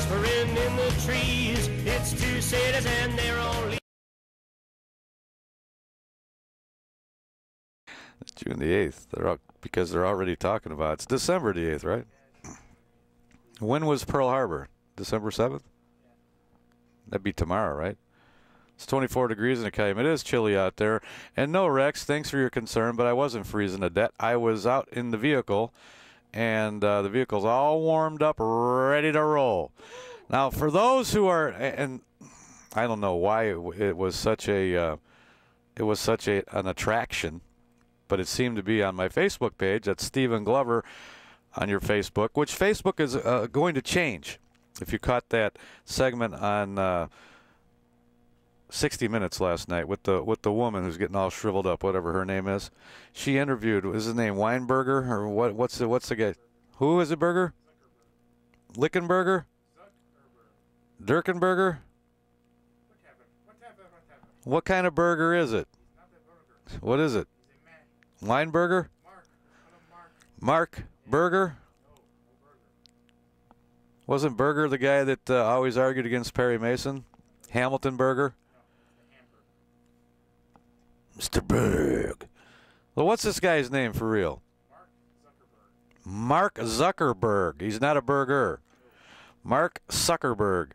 whispering in the trees. It's two cities and they're only June the 8th. They're out because they're already talking about it. It's December the 8th, right? When was Pearl Harbor? December 7th? That'd be tomorrow, right? It's 24 degrees in the Calumet. It is chilly out there. And no, Rex, thanks for your concern, but I wasn't freezing to death. I was out in the vehicle, and the vehicle's all warmed up, ready to roll. Now, for those who are, and I don't know why it was such an attraction, but it seemed to be on my Facebook page. That's Stephen Glover on your Facebook, which Facebook is going to change. If you caught that segment on 60 Minutes last night with the woman who's getting all shriveled up, whatever her name is, she interviewed. Is his name Weinberger or what? What's the guy? Who is it? Burger? Lickenberger? Dirkenberger? What kind of burger is it? What is it? Weinberger? Mark Berger? Wasn't Berger the guy that always argued against Perry Mason? Hamilton Berger? Mr. Berg. Well, what's this guy's name for real? Mark Zuckerberg. He's not a burger. Mark Zuckerberg.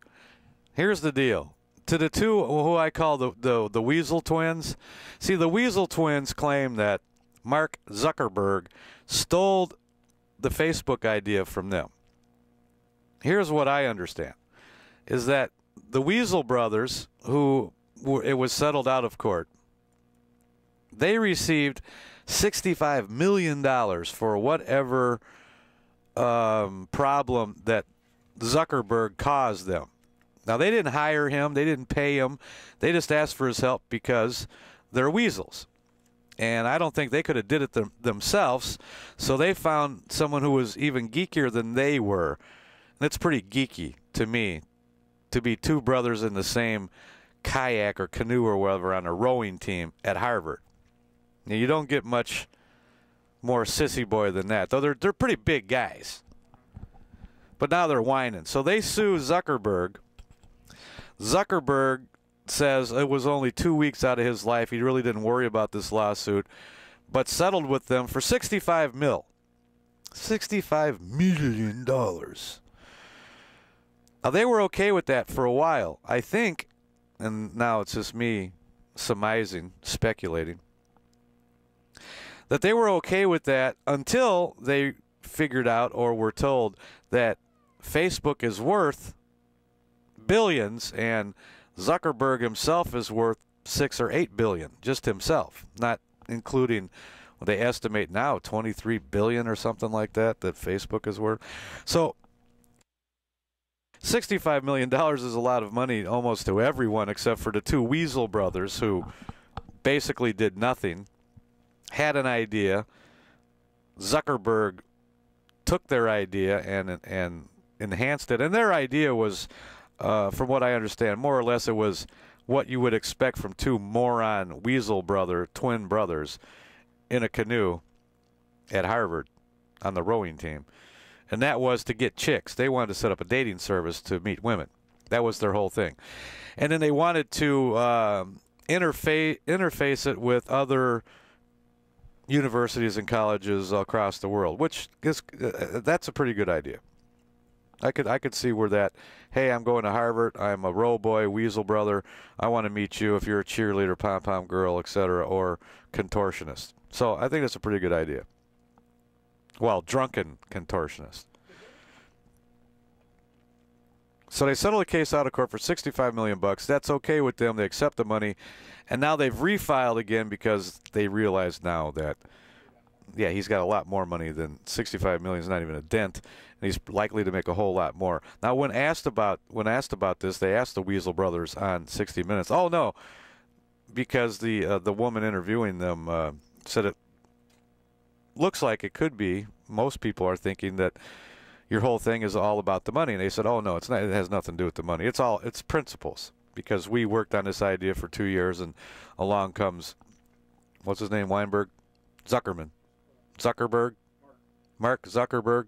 Here's the deal. To the two who I call the Weasel twins. See, the Weasel twins claim that Mark Zuckerberg stole the Facebook idea from them. Here's what I understand, is that the Weasel brothers, who it was settled out of court, they received $65 million for whatever problem that Zuckerberg caused them. Now, they didn't hire him. They didn't pay him. They just asked for his help because they're weasels. And I don't think they could have did it themselves, so they found someone who was even geekier than they were. And it's pretty geeky to me to be two brothers in the same kayak or canoe or whatever on a rowing team at Harvard. Now, you don't get much more sissy boy than that, though they're pretty big guys. But now they're whining. So they sue Zuckerberg. Zuckerberg says it was only 2 weeks out of his life. He really didn't worry about this lawsuit, but settled with them for $65 million. $65 million. Now, they were okay with that for a while. I think, and now it's just me surmising, speculating, that they were okay with that until they figured out or were told that Facebook is worth billions and Zuckerberg himself is worth 6 or 8 billion, just himself, not including what they estimate now, 23 billion or something like that Facebook is worth. So $65 million is a lot of money almost to everyone except for the two Weasel brothers who basically did nothing, had an idea. Zuckerberg took their idea and enhanced it. And their idea was, from what I understand, more or less it was what you would expect from two moron Weasel twin brothers in a canoe at Harvard on the rowing team. And that was to get chicks. They wanted to set up a dating service to meet women. That was their whole thing. And then they wanted to interface it with other universities and colleges across the world, which is that's a pretty good idea. I could see where that, hey, I'm going to Harvard, I'm a row boy, Weasel brother, I want to meet you if you're a cheerleader, pom-pom girl, etc., or contortionist. So I think that's a pretty good idea. Well, drunken contortionist. So they settled the case out of court for $65 million. That's okay with them. They accept the money. And now they've refiled again because they realize now that, yeah, he's got a lot more money than $65 million is not even a dent, and he's likely to make a whole lot more. Now, when asked about this, they asked the Weasel brothers on 60 Minutes. Oh no, because the woman interviewing them said it looks like it could be. Most people are thinking that your whole thing is all about the money, and they said, oh no, it's not. It has nothing to do with the money. It's principles. Because we worked on this idea for 2 years, and along comes, what's his name, Weinberg? Zuckerberg. Mark Zuckerberg.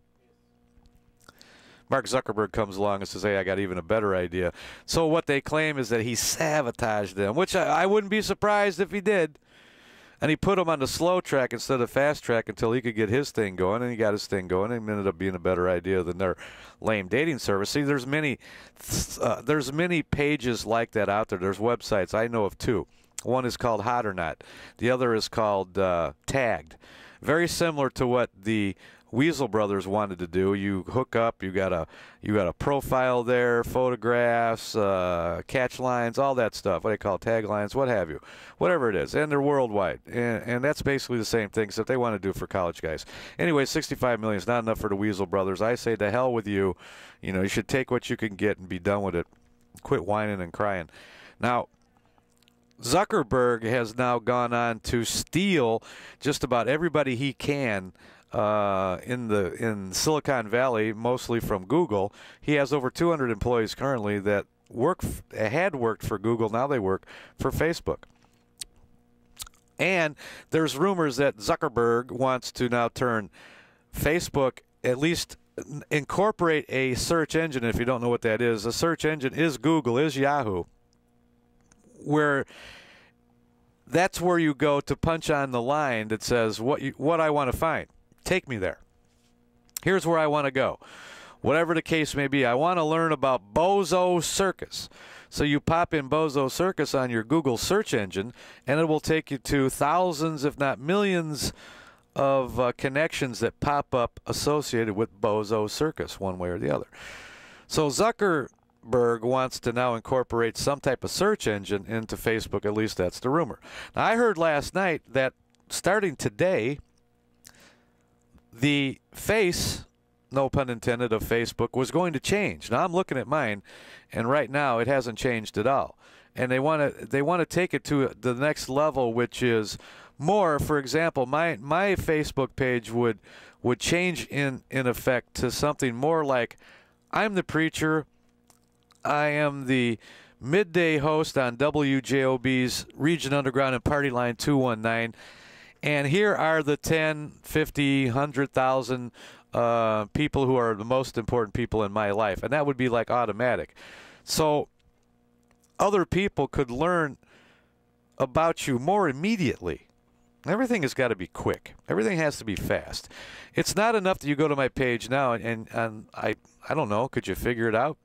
Mark Zuckerberg comes along and says, hey, I got even a better idea. So what they claim is that he sabotaged them, which I wouldn't be surprised if he did. And he put them on the slow track instead of fast track until he could get his thing going, and he got his thing going, and it ended up being a better idea than their lame dating service. See, there's many pages like that out there. There's websites. I know of two. One is called Hot or Not. The other is called Tagged. Very similar to what the Weasel Brothers wanted to do. You hook up, you got a profile there, photographs, catch lines, all that stuff. What do they call it? Taglines, what have you, whatever it is, and they're worldwide. And that's basically the same thing except they want to do for college guys. Anyway, 65 million is not enough for the Weasel Brothers. I say to hell with you. You know, you should take what you can get and be done with it. Quit whining and crying. Now, Zuckerberg has now gone on to steal just about everybody he can in Silicon Valley, mostly from Google. He has over 200 employees currently that had worked for Google. Now they work for Facebook. And there's rumors that Zuckerberg wants to now turn Facebook, at least incorporate a search engine. If you don't know what that is, a search engine is Google, is Yahoo, where that's where you go to punch on the line that says what I want to find. Take me there. Here's where I want to go. Whatever the case may be, I want to learn about Bozo Circus. So you pop in Bozo Circus on your Google search engine, and it will take you to thousands, if not millions, of connections that pop up associated with Bozo Circus, one way or the other. So Zuckerberg wants to now incorporate some type of search engine into Facebook. At least that's the rumor. Now, I heard last night that starting today, the face, no pun intended, of Facebook was going to change. Now I'm looking at mine, and right now it hasn't changed at all. And they want to take it to the next level, which is more. For example, my Facebook page would change in effect to something more like, I'm the preacher. I am the midday host on WJOB's Region Underground and Party Line 219. And here are the 10, 50, 100,000 people who are the most important people in my life. And that would be like automatic. So other people could learn about you more immediately. Everything has got to be quick. Everything has to be fast. It's not enough that you go to my page now and I don't know, could you figure it out?